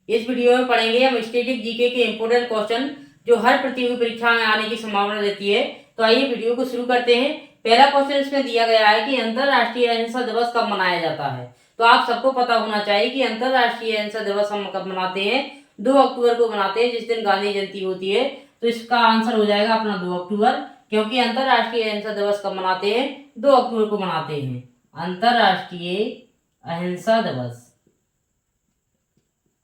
इस वीडियो में पढ़ेंगे हम स्टैटिक जीके के इंपोर्टेंट क्वेश्चन जो हर प्रतियोगी परीक्षा में आने की संभावना रहती है। तो आइए वीडियो को शुरू करते हैं। पहला क्वेश्चन इसमें दिया गया है कि अंतरराष्ट्रीय अहिंसा दिवस कब मनाया जाता है। तो आप सबको पता होना चाहिए कि अंतरराष्ट्रीय अहिंसा दिवस हम कब मनाते हैं, 2 अक्टूबर को मनाते हैं, जिस दिन गांधी जयंती होती है। तो इसका आंसर हो जाएगा अपना 2 अक्टूबर, क्योंकि अंतरराष्ट्रीय अहिंसा दिवस कब मनाते हैं, 2 अक्टूबर को मनाते हैं। अंतरराष्ट्रीय अहिंसा दिवस,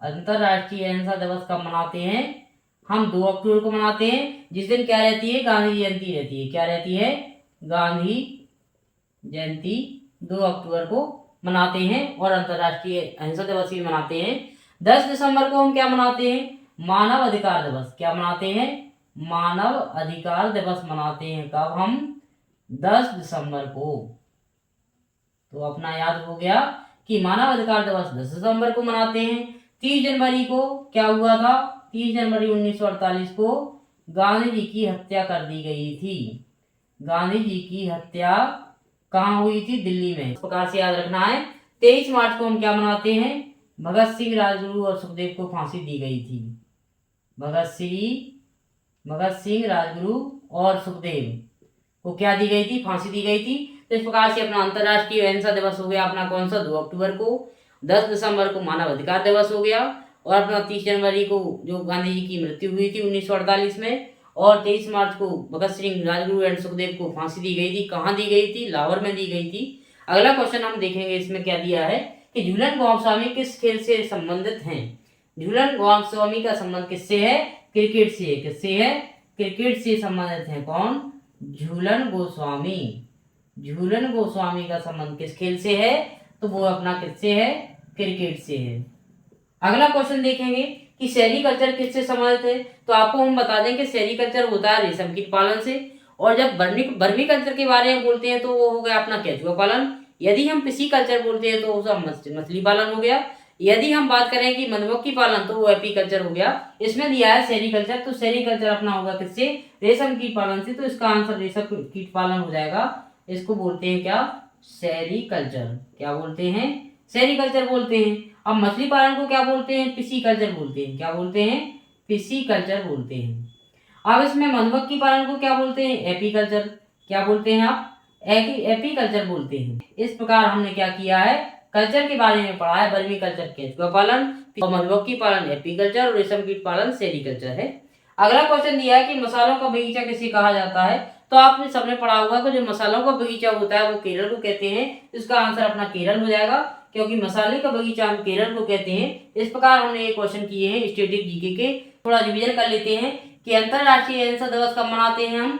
अंतरराष्ट्रीय अहिंसा दिवस कब मनाते हैं, हम 2 अक्टूबर को मनाते हैं, जिस दिन क्या रहती है, गांधी जयंती रहती है। क्या रहती है, गांधी जयंती 2 अक्टूबर को मनाते हैं और अंतरराष्ट्रीय अहिंसा दिवस भी मनाते हैं। 10 दिसंबर को हम क्या मनाते हैं, मानव अधिकार दिवस। क्या मनाते हैं, मानव अधिकार दिवस मनाते हैं। कब, हम 10 दिसंबर को। तो अपना याद हो गया कि मानव अधिकार दिवस 10 दिसंबर को मनाते हैं। 30 जनवरी को क्या हुआ था, 30 जनवरी 1948 को गांधी जी की हत्या कर दी गई थी। गांधी जी की हत्या कहाँ हुई थी, दिल्ली में। इस प्रकार से याद रखना है। 23 मार्च को हम क्या मनाते हैं, भगत सिंह, राजगुरु और सुखदेव को फांसी दी गई थी। भगत सिंह, राजगुरु और सुखदेव को क्या दी गई थी, फांसी दी गई थी। तो इस प्रकार से अपना अंतरराष्ट्रीय अहिंसा दिवस हो गया अपना कौन सा, 2 अक्टूबर को। 10 दिसंबर को मानव अधिकार दिवस हो गया, और अपना 30 जनवरी को जो गांधी जी की मृत्यु हुई थी 1948 में, और 23 मार्च को भगत सिंह, राजगुरु एंड सुखदेव को फांसी दी गई थी। कहाँ दी गई थी, लाहौर में दी गई थी। अगला क्वेश्चन हम देखेंगे, इसमें क्या दिया है कि झूलन गोस्वामी किस खेल से संबंधित हैं। झूलन गोस्वामी का संबंध किससे है, क्रिकेट से। किससे है, क्रिकेट से संबंधित है। कौन, झूलन गोस्वामी। झूलन गोस्वामी का संबंध किस खेल से है, तो वो अपना किससे है, क्रिकेट से है। अगला क्वेश्चन देखेंगे कि सेरीकल्चर किससे संबंधित है। तो आपको हम बता दें कि सेरीकल्चर होता है रेशम कीट पालन से, और जब वर्मी कल्चर के बारे में बोलते हैं तो वो हो गया अपना केंचुआ पालन। यदि हम पिसी कल्चर बोलते हैं तो उसका मछली पालन हो गया। यदि हम बात करें कि मधुमक्खी पालन तो वो एपीकल्चर हो गया। इसमें दिया है सेरीकल्चर, तो सेरीकल्चर अपना होगा किससे, रेशम कीट पालन से। तो इसका आंसर रेशम कीट पालन हो जाएगा। इसको बोलते हैं क्या, सेरीकल्चर। क्या बोलते हैं, सेरीकल्चर बोलते हैं। अब मछली पालन को क्या बोलते हैं, पिसी कल्चर बोलते हैं। क्या बोलते हैं, पिसी कल्चर बोलते हैं। अब इसमें मधुमक्खी पालन को क्या बोलते हैं, एपीकल्चर। क्या बोलते हैं आप, एपीकल्चर बोलते हैं। इस प्रकार हमने क्या किया है, कल्चर के बारे में पढ़ा है। वर्मी कल्चर केंचुआ पालन, और मधुमक्खी पालन एपीकल्चर, और रेशम कीट पालन सेरीकल्चर है। अगला क्वेश्चन दिया है कि मसालों का बगीचा किसे कहा जाता है। तो आपने सबने पढ़ा होगा कि जो मसालों का बगीचा होता है वो केरल को कहते हैं। इसका आंसर अपना केरल हो जाएगा, क्योंकि मसाले का बगीचा हम केरल को कहते हैं। इस प्रकार हमने ये क्वेश्चन किए हैं स्टैटिक जीके के। थोड़ा रिवीजन कर लेते हैं कि अंतरराष्ट्रीय अहिंसा दिवस कब मनाते हैं हम,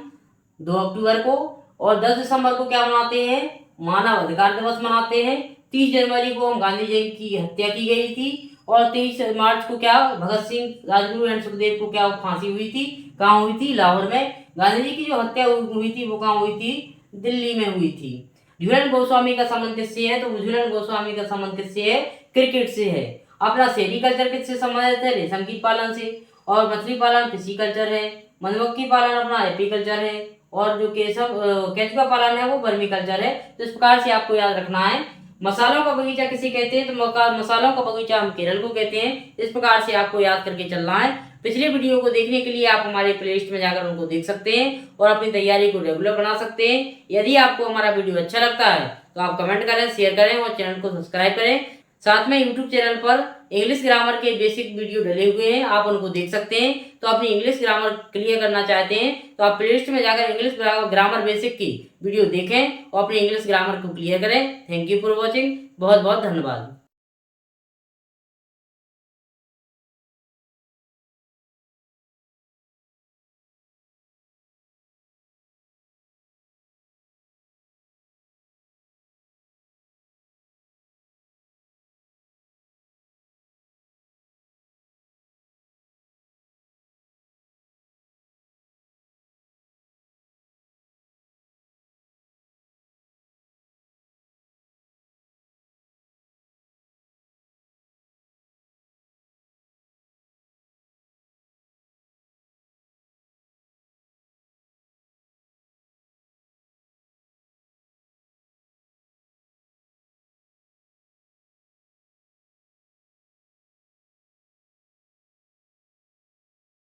2 अक्टूबर को, और 10 दिसंबर को क्या मनाते हैं, मानव अधिकार दिवस मनाते हैं। 30 जनवरी को हम गांधी जी की हत्या की गई थी, और 23 मार्च को क्या, भगत सिंह, राजगुरु एंड सुखदेव को क्या फांसी हुई थी। कहाँ हुई थी, लाहौर में। गांधी जी की जो हत्या हुई थी वो कहाँ हुई थी, दिल्ली में हुई थी। झूलन गोस्वामी का संबंध किससे है, तो झूलन गोस्वामी का संबंध किससे है, क्रिकेट से है। अपना सेरीकल्चर किससे संबंधित है, रेशम कीट पालन से, और मछली पालन पिसीकल्चर है। मधुमक्खी पालन अपना एपीकल्चर है, और जो केंचुआ पालन है वो वर्मी कल्चर है। तो इस प्रकार से आपको याद रखना है। मसालों का बगीचा किसे कहते हैं, तो मसालों का बगीचा हम केरल को कहते हैं। इस प्रकार से आपको याद करके चलना है। पिछले वीडियो को देखने के लिए आप हमारे प्लेलिस्ट में जाकर उनको देख सकते हैं और अपनी तैयारी को रेगुलर बना सकते हैं। यदि आपको हमारा वीडियो अच्छा लगता है तो आप कमेंट करें, शेयर करें और चैनल को सब्सक्राइब करें। साथ में यूट्यूब चैनल पर इंग्लिश ग्रामर के बेसिक वीडियो डले हुए हैं, आप उनको देख सकते हैं। तो अपनी इंग्लिश ग्रामर क्लियर करना चाहते हैं तो आप प्लेलिस्ट में जाकर इंग्लिश ग्रामर बेसिक की वीडियो देखें और अपनी इंग्लिश ग्रामर को क्लियर करें। Thank you for watching. बहुत बहुत धन्यवाद।